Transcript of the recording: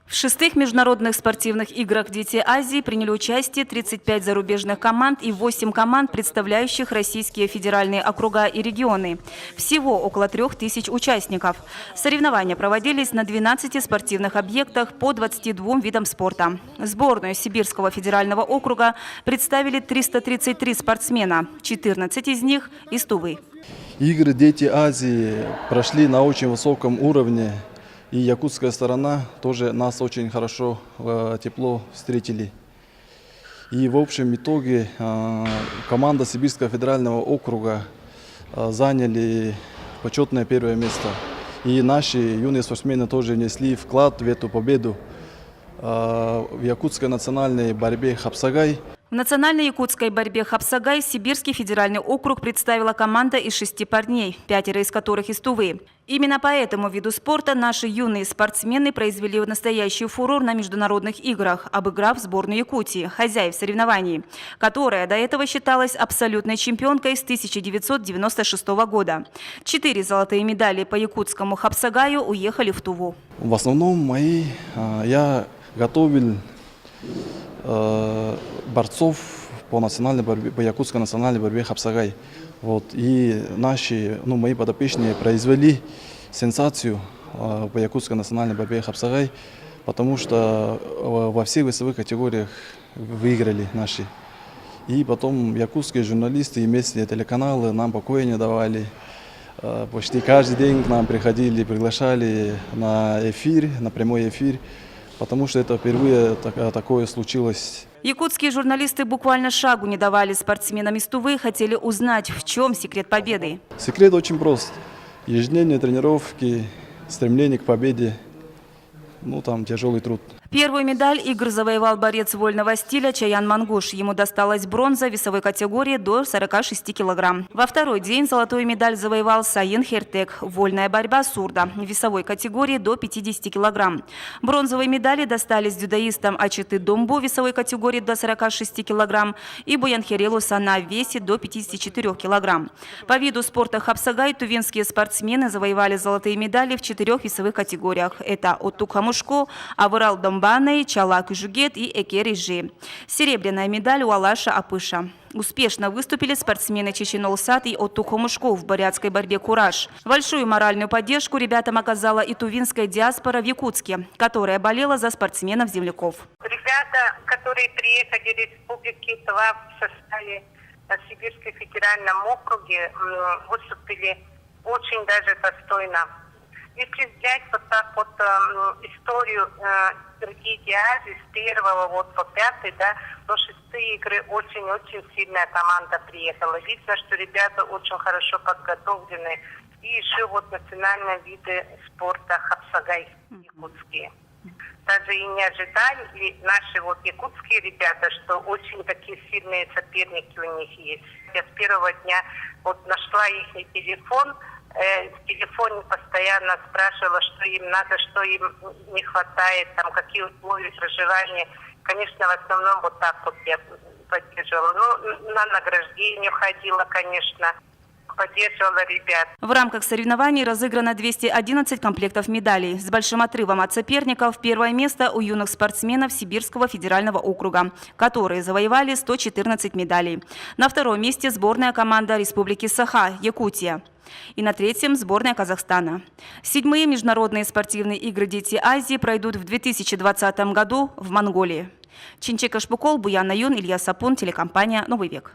В 6 международных спортивных играх «Дети Азии» приняли участие 35 зарубежных команд и 8 команд, представляющих российские федеральные округа и регионы. Всего около 3000 участников. Соревнования проводились на 12 спортивных объектах по 22 видам спорта. Сборную Сибирского федерального округа представили 333 спортсмена, 14 из них из Тувы. Игры «Дети Азии» прошли на очень высоком уровне. И якутская сторона тоже нас очень хорошо, тепло встретили. И в общем итоге команда Сибирского федерального округа заняли почетное первое место. И наши юные спортсмены тоже внесли вклад в эту победу в якутской национальной борьбе «Хапсагай». В национальной якутской борьбе «Хапсагай» Сибирский федеральный округ представила команда из 6 парней, 5 из которых из Тувы. Именно по этому виду спорта наши юные спортсмены произвели настоящий фурор на международных играх, обыграв сборную Якутии, хозяев соревнований, которая до этого считалась абсолютной чемпионкой с 1996 года. 4 золотые медали по якутскому «Хапсагаю» уехали в Туву. В основном я готовил борцов по национальной борьбе, по якутской национальной борьбе «Хапсагай». И мои подопечные произвели сенсацию по якутской национальной борьбе «Хапсагай», потому что во всех весовых категориях выиграли наши. И потом якутские журналисты и местные телеканалы нам покоя не давали. Почти каждый день к нам приходили, приглашали на эфир, на прямой эфир, потому что это впервые такое случилось. Якутские журналисты буквально шагу не давали спортсменам из Тувы, хотели узнать, в чем секрет победы. Секрет очень прост. Ежедневные тренировки, стремление к победе, тяжелый труд. Первую медаль игр завоевал борец вольного стиля Чаян Мангуш. Ему досталась бронза весовой категории до 46 килограмм. Во второй день золотую медаль завоевал Саин Хертек. Вольная борьба сурда весовой категории до 50 килограмм. Бронзовые медали достались дзюдоистам Ачеты Домбу весовой категории до 46 килограмм и Буянхерелу Сана в весе до 54 килограмм. По виду спорта «Хапсагай» тувинские спортсмены завоевали золотые медали в 4 весовых категориях. Это Оттук Хамушко, Авырал Домбаней, Чалак Жугет и Экери Жи. Серебряная медаль у Алаша Апыша. Успешно выступили спортсмены Чеченол Сад и Оттук Хамушко в бурятской борьбе «Кураж». Большую моральную поддержку ребятам оказала и тувинская диаспора в Якутске, которая болела за спортсменов-земляков. Ребята, которые приехали из Республики Тува в составе Сибирского федерального округа, выступили очень даже достойно. Если взять историю Дети Азии с 1 по 5, до 6 игры очень-очень сильная команда приехала. Видно, что ребята очень хорошо подготовлены. И еще национальные виды спорта «Хапсагай» якутские. Даже и не ожидали наши якутские ребята, что очень такие сильные соперники у них есть. Я с первого дня нашла их телефон. В телефоне постоянно спрашивала, что им надо, что им не хватает, какие условия проживания. Конечно, в основном я поддерживала. На награждение ходила, конечно, поддерживала ребят. В рамках соревнований разыграно 211 комплектов медалей. С большим отрывом от соперников первое место у юных спортсменов Сибирского федерального округа, которые завоевали 114 медалей. На втором месте сборная команда Республики Саха, Якутия. И на третьем сборная Казахстана. 7-е международные спортивные игры «Дети Азии» пройдут в 2020 году в Монголии. Чинчека Шпукол, Буян Наюн, Илья Сапун, телекомпания «Новый век».